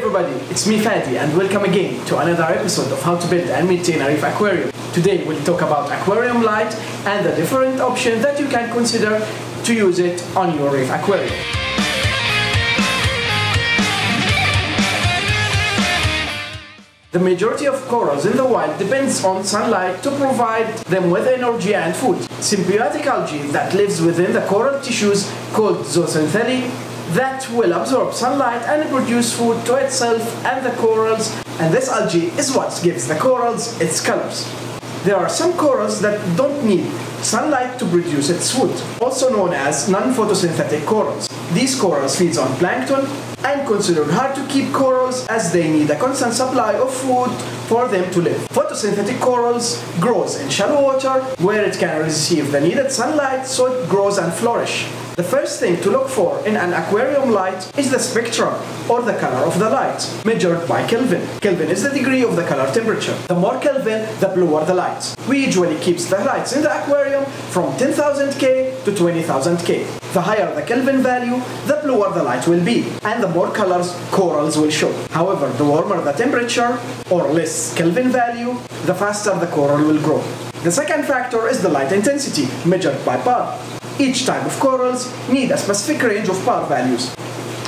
everybody, it's me Fadi and welcome again to another episode of how to build and maintain a reef aquarium. Today we'll talk about Aquarium Light and the different options that you can consider to use it on your reef aquarium. The majority of corals in the wild depends on sunlight to provide them with energy and food. Symbiotic algae that lives within the coral tissues called Zooxanthellae that will absorb sunlight and produce food to itself and the corals, and this algae is what gives the corals its colors. There are some corals that don't need sunlight to produce its food, also known as non-photosynthetic corals. These corals feed on plankton and considered hard to keep corals as they need a constant supply of food for them to live. Photosynthetic corals grows in shallow water where it can receive the needed sunlight so it grows and flourish. The first thing to look for in an aquarium light is the spectrum, or the color of the light, measured by Kelvin. Kelvin is the degree of the color temperature. The more Kelvin, the bluer the light. We usually keep the lights in the aquarium from 10,000 K to 20,000 K. The higher the Kelvin value, the bluer the light will be, and the more colors corals will show. However, the warmer the temperature, or less Kelvin value, the faster the coral will grow. The second factor is the light intensity, measured by PAR. Each type of corals need a specific range of PAR values.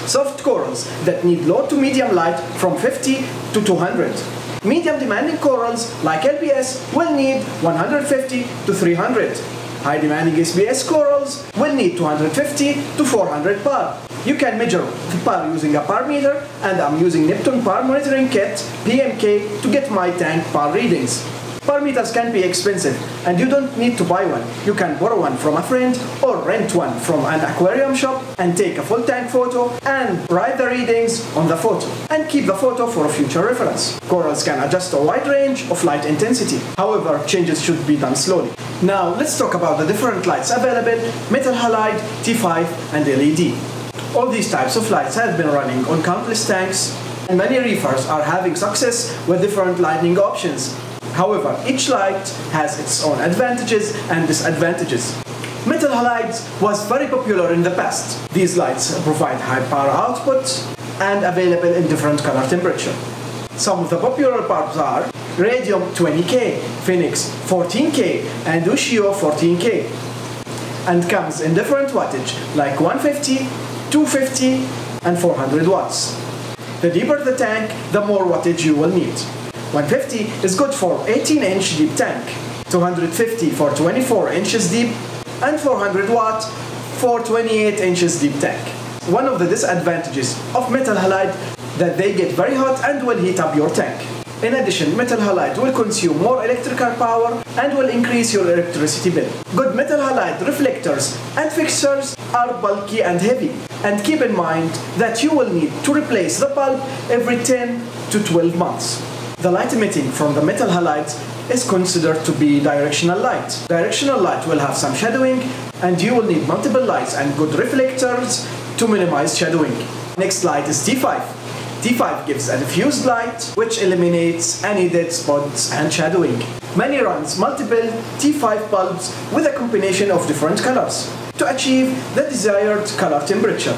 Soft corals that need low to medium light from 50 to 200. Medium demanding corals like LBS will need 150 to 300. High demanding SBS corals will need 250 to 400 PAR. You can measure the PAR using a PAR meter, and I'm using Neptune PAR monitoring kit PMK to get my tank PAR readings. PAR meters can be expensive and you don't need to buy one. You can borrow one from a friend or rent one from an aquarium shop and take a full tank photo and write the readings on the photo and keep the photo for future reference. Corals can adjust a wide range of light intensity. However, changes should be done slowly. Now let's talk about the different lights available: metal halide, T5 and LED. All these types of lights have been running on countless tanks and many reefers are having success with different lighting options. However, each light has its own advantages and disadvantages. Metal halides was very popular in the past. These lights provide high power output and available in different color temperature. Some of the popular bulbs are Radium 20K, Phoenix 14K and Ushio 14K, and comes in different wattage like 150, 250 and 400 watts. The deeper the tank, the more wattage you will need. 150 is good for 18-inch deep tank, 250 for 24 inches deep, and 400 watt for 28 inches deep tank. One of the disadvantages of metal halide that they get very hot and will heat up your tank. In addition, metal halide will consume more electrical power and will increase your electricity bill. Good metal halide reflectors and fixtures are bulky and heavy, and keep in mind that you will need to replace the bulb every 10 to 12 months. The light emitting from the metal halides is considered to be directional light. Directional light will have some shadowing and you will need multiple lights and good reflectors to minimize shadowing. Next light is T5. T5 gives a diffused light which eliminates any dead spots and shadowing. Many runs multiple T5 bulbs with a combination of different colors to achieve the desired color temperature.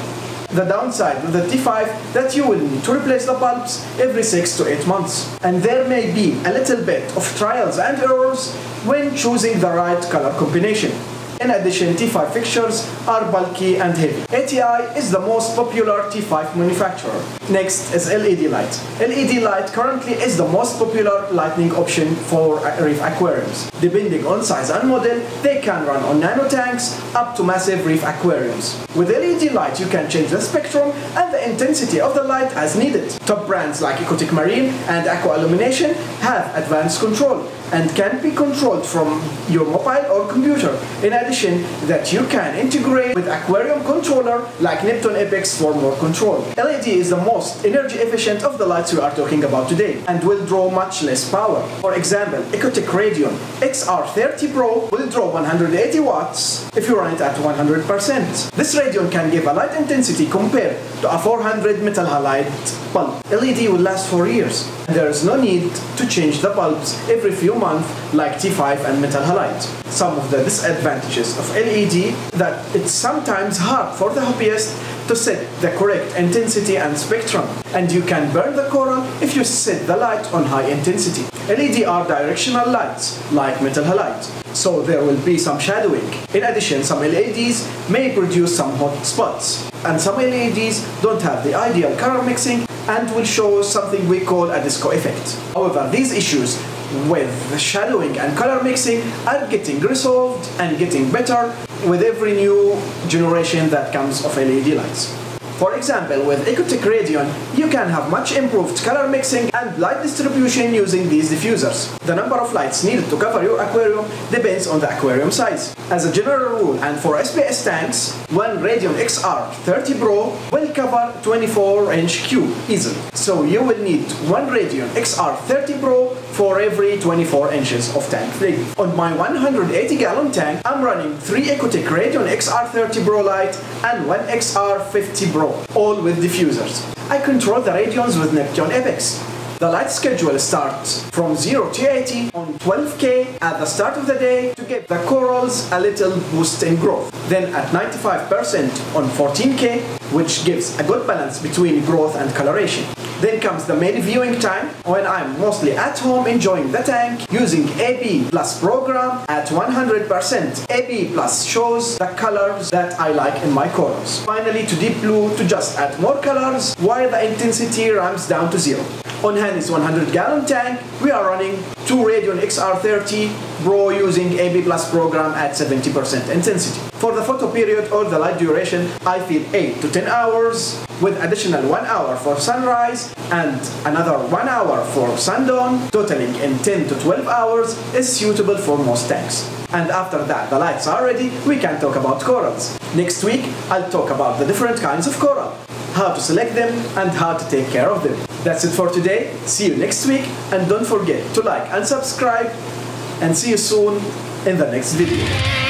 The downside with the T5 that you will need to replace the bulbs every 6 to 8 months, and there may be a little bit of trials and errors when choosing the right color combination. In addition, T5 fixtures are bulky and heavy. ATI is the most popular T5 manufacturer. Next is LED light. LED light currently is the most popular lighting option for reef aquariums. Depending on size and model, they can run on nano tanks up to massive reef aquariums. With LED light, you can change the spectrum and the intensity of the light as needed. Top brands like Ecotic Marine and Aqua Illumination have advanced control and can be controlled from your mobile or computer. In addition, that you can integrate with aquarium controller like Neptune Apex for more control. LED is the most energy efficient of the lights we are talking about today and will draw much less power. For example, Ecotic Radion XR30 Pro will draw 180 watts if you run it at 100%. This Radion can give a light intensity compared to a 400 metal halide bulb. LED will last for years. There is no need to change the bulbs every few months like T5 and metal halide. Some of the disadvantages of LED that it's sometimes hard for the hobbyist to set the correct intensity and spectrum, and you can burn the coral if you set the light on high intensity. LED are directional lights, like metal halide, so there will be some shadowing. In addition, some LEDs may produce some hot spots, and some LEDs don't have the ideal color mixing and will show something we call a disco effect. However, these issues with the shadowing and color mixing are getting resolved and getting better with every new generation that comes of LED lights. For example, with Ecotech Radion, you can have much improved color mixing and light distribution using these diffusers. The number of lights needed to cover your aquarium depends on the aquarium size. As a general rule, and for SPS tanks, one Radion XR30 Pro will cover 24-inch cube easily. So you will need one Radion XR30 Pro for every 24 inches of tank figure. On my 180-gallon tank, I'm running 3 Ecotech Radion XR30 Pro Light and 1 XR50 Pro, all with diffusers. I control the radions with Neptune Apex. The light schedule starts from 0 to 80 on 12K at the start of the day to give the corals a little boost in growth. Then at 95% on 14K, which gives a good balance between growth and coloration. Then comes the main viewing time, when I'm mostly at home enjoying the tank using AB Plus program at 100%. AB Plus shows the colors that I like in my corals. Finally, to deep blue to just add more colors while the intensity ramps down to 0. On Hanny's 100-gallon tank, we are running 2 Radion XR30 Pro using AB Plus program at 70% intensity. For the photo period or the light duration, I feel 8 to 10 hours with additional 1 hour for sunrise and another 1 hour for sundown, totaling in 10 to 12 hours is suitable for most tanks. And after that the lights are ready, we can talk about corals. Next week, I'll talk about the different kinds of coral, how to select them and how to take care of them. That's it for today. See you next week, and don't forget to like and subscribe, and see you soon in the next video.